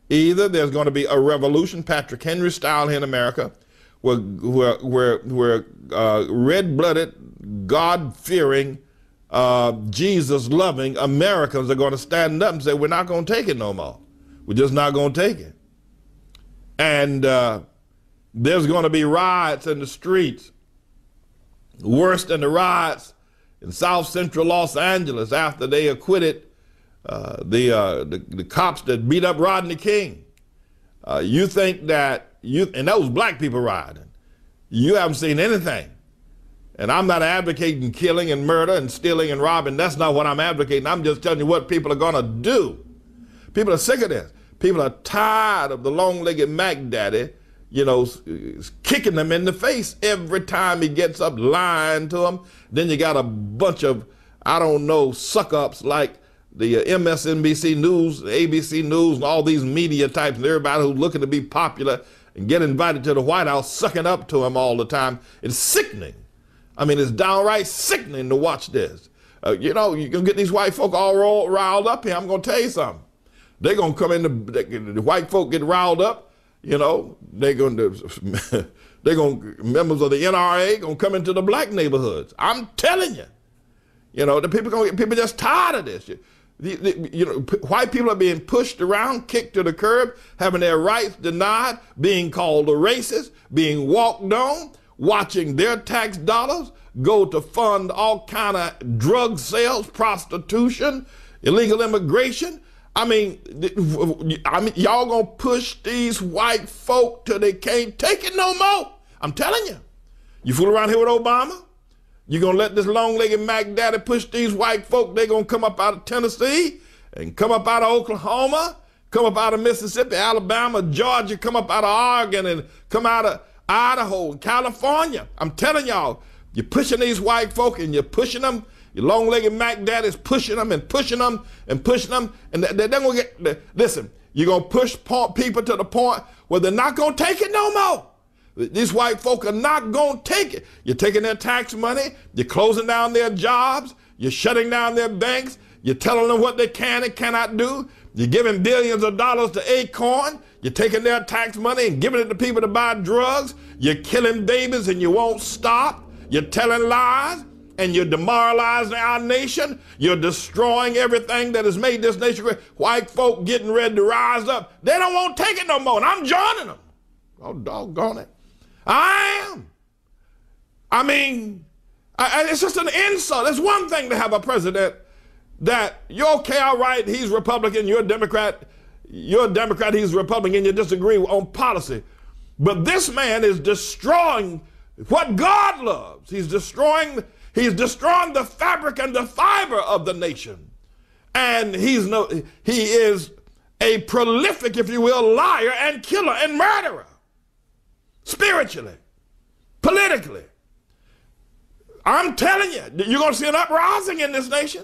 Either there's going to be a revolution, Patrick Henry style here in America, where red-blooded, God-fearing, Jesus-loving Americans are going to stand up and say, we're not going to take it no more. We're just not going to take it. And there's going to be riots in the streets, worse than the riots in South Central Los Angeles after they acquitted the cops that beat up Rodney King. You think that and that was black people rioting. You haven't seen anything. And I'm not advocating killing and murder and stealing and robbing. That's not what I'm advocating. I'm just telling you what people are going to do. People are sick of this. People are tired of the long-legged Mack Daddy, you know, kicking them in the face every time he gets up, lying to them. Then you got a bunch of, I don't know, suck-ups like the MSNBC News, ABC News, and all these media types, and everybody who's looking to be popular and get invited to the White House, sucking up to him all the time. It's sickening. I mean, it's downright sickening to watch this. You know, you can get these white folk all riled up here. I'm going to tell you something. They're going to come in, the white folk get riled up, you know, members of the NRA going to come into the black neighborhoods. I'm telling you. You know, people are just tired of this. You know, white people are being pushed around, kicked to the curb, having their rights denied, being called a racist, being walked on, watching their tax dollars go to fund all kind of drug sales, prostitution, illegal immigration. I mean, y'all gonna push these white folk till they can't take it no more. I'm telling you. You fool around here with Obama? You're going to let this long-legged Mack Daddy push these white folk. They're going to come up out of Tennessee and come up out of Oklahoma, come up out of Mississippi, Alabama, Georgia, come up out of Oregon, and come out of Idaho, California. I'm telling y'all, you're pushing these white folk and you're pushing them. Your long-legged Mack Daddy's pushing them and pushing them and pushing them. And they're going to get, listen, you're going to push people to the point where they're not going to take it no more. These white folk are not going to take it. You're taking their tax money. You're closing down their jobs. You're shutting down their banks. You're telling them what they can and cannot do. You're giving billions of dollars to Acorn. You're taking their tax money and giving it to people to buy drugs. You're killing babies and you won't stop. You're telling lies and you're demoralizing our nation. You're destroying everything that has made this nation great. White folk getting ready to rise up. They don't want to take it no more, and I'm joining them. Oh, doggone it. I am. I mean, it's just an insult. It's one thing to have a president that you're okay, all right, he's Republican, you're a Democrat, he's Republican, you disagree on policy. But this man is destroying what God loves. He's destroying the fabric and the fiber of the nation. And he is a prolific, if you will, liar and killer and murderer. Spiritually, politically. I'm telling you, you're going to see an uprising in this nation.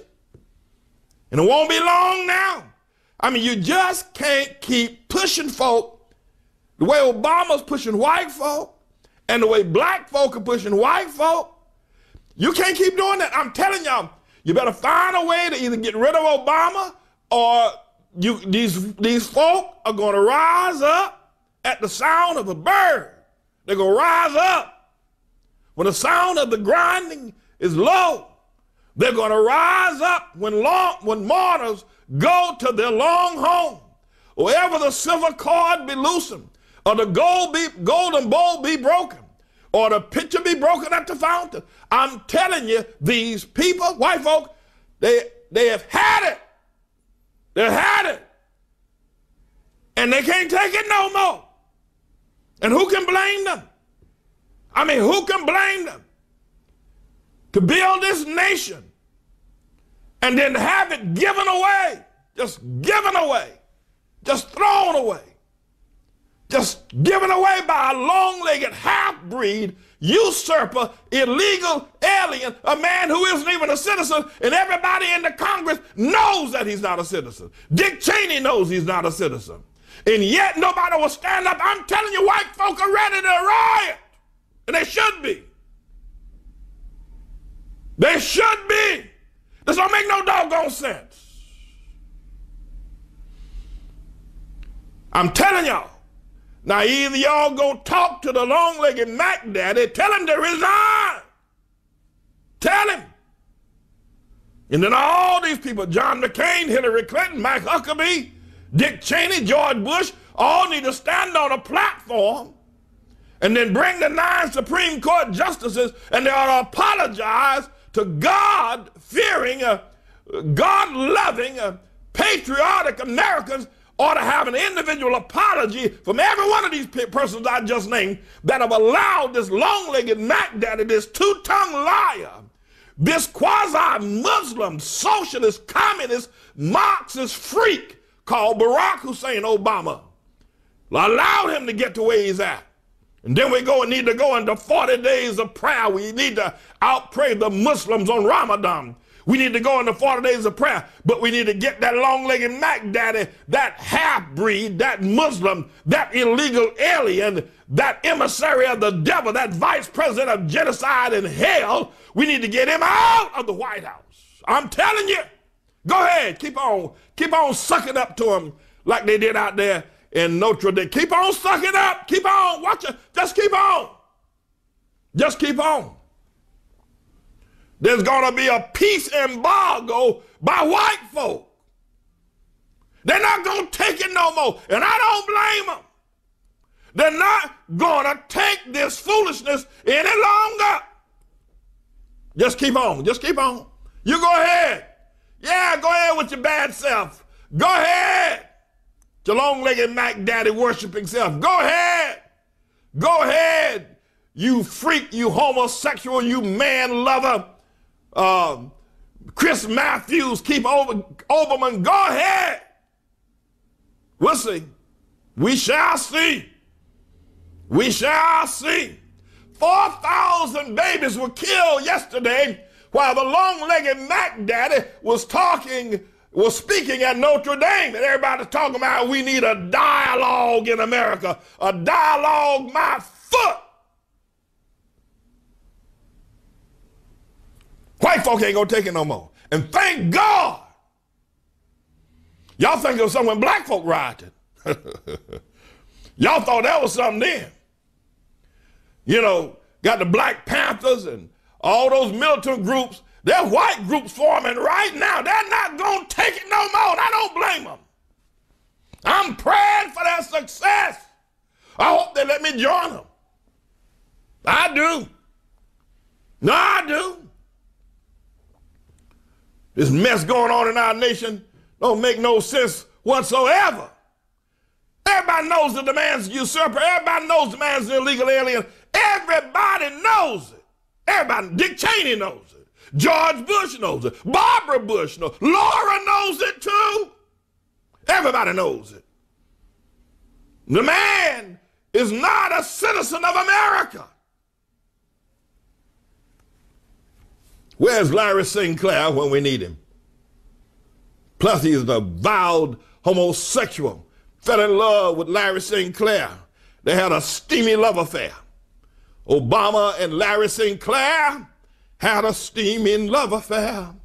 And it won't be long now. I mean, you just can't keep pushing folk the way Obama's pushing white folk and the way black folk are pushing white folk. You can't keep doing that. I'm telling y'all, you better find a way to either get rid of Obama or these folk are going to rise up at the sound of a bird. They're going to rise up. When the sound of the grinding is low, they're going to rise up when mourners go to their long home. Wherever the silver cord be loosened, or the golden bowl be broken, or the pitcher be broken at the fountain. I'm telling you, these people, white folk, they have had it. They've had it. And they can't take it no more. And who can blame them? I mean, who can blame them? To build this nation and then have it given away, just given away, just thrown away, just given away by a long-legged half-breed, usurper, illegal alien, a man who isn't even a citizen, and everybody in the Congress knows that he's not a citizen. Dick Cheney knows he's not a citizen. And yet nobody will stand up. I'm telling you, white folk are ready to riot. And they should be. They should be. This don't make no doggone sense. I'm telling y'all. Now either y'all go talk to the long-legged Mack Daddy, tell him to resign. Tell him. And then all these people, John McCain, Hillary Clinton, Mike Huckabee, Dick Cheney, George Bush, all need to stand on a platform and then bring the 9 Supreme Court justices, and they ought to apologize to God-fearing, God-loving, patriotic Americans ought to have an individual apology from every one of these persons I just named that have allowed this long-legged Mack Daddy, this two-tongued liar, this quasi-Muslim, socialist, communist, Marxist freak called Barack Hussien Obama, allowed him to get to where he's at. And then we need to go into 40 days of prayer. We need to outpray the Muslims on Ramadan. We need to go into 40 days of prayer, but we need to get that long-legged Mack Daddy, that half-breed, that Muslim, that illegal alien, that emissary of the devil, that vice president of genocide and hell. We need to get him out of the White House. I'm telling you. Go ahead, keep on sucking up to him like they did out there in Notre Dame. Keep on sucking up. Keep on. Watch it. Just keep on. Just keep on. There's going to be a peace embargo by white folk. They're not going to take it no more. And I don't blame them. They're not going to take this foolishness any longer. Just keep on. Just keep on. You go ahead. Yeah, go ahead with your bad self. Go ahead. Your long-legged Mack Daddy worshiping self. Go ahead. Go ahead. You freak, you homosexual, you man lover. Chris Matthews, keep Oberman. Go ahead. We'll see. We shall see. We shall see. 4,000 babies were killed yesterday while the long-legged Mack Daddy was speaking at Notre Dame, and everybody's talking about we need a dialogue in America. A dialogue, my foot. White folk ain't gonna take it no more. And thank God. Y'all think it was something when black folk rioted. Y'all thought that was something then. You know, got the Black Panthers and all those militant groups. There are white groups forming right now. They're not going to take it no more. And I don't blame them. I'm praying for their success. I hope they let me join them. I do. No, I do. This mess going on in our nation don't make no sense whatsoever. Everybody knows the man's a usurper. Everybody knows the man's an illegal alien. Everybody knows it. Everybody. Dick Cheney knows it. George Bush knows it. Barbara Bush knows it. Laura knows it too. Everybody knows it. The man is not a citizen of America. Where's Larry Sinclair when we need him? Plus, he's an avowed homosexual. Fell in love with Larry Sinclair. They had a steamy love affair. Obama and Larry Sinclair had a steaming love affair.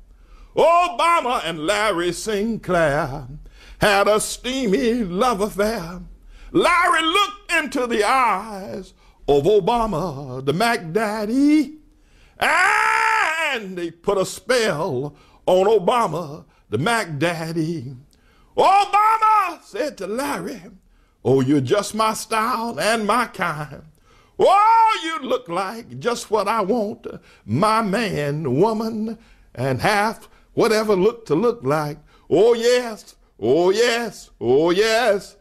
Obama and Larry Sinclair had a steamy love affair. Larry looked into the eyes of Obama, the Mack Daddy, and they put a spell on Obama, the Mack Daddy. Obama said to Larry, "Oh, you're just my style and my kind. Oh, you look like just what I want, my man, woman, and half whatever look to look like. Oh, yes, oh, yes, oh, yes."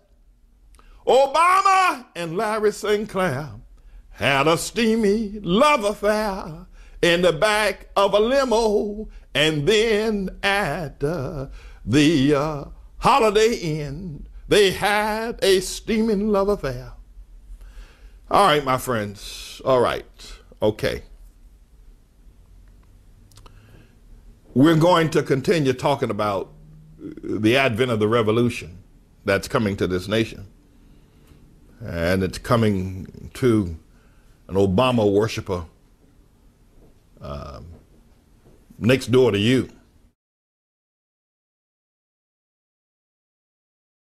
Obama and Larry Sinclair had a steamy love affair in the back of a limo, and then at the Holiday Inn, they had a steaming love affair. All right, my friends. All right. Okay. We're going to continue talking about the advent of the revolution that's coming to this nation. And it's coming to an Obama worshiper next door to you.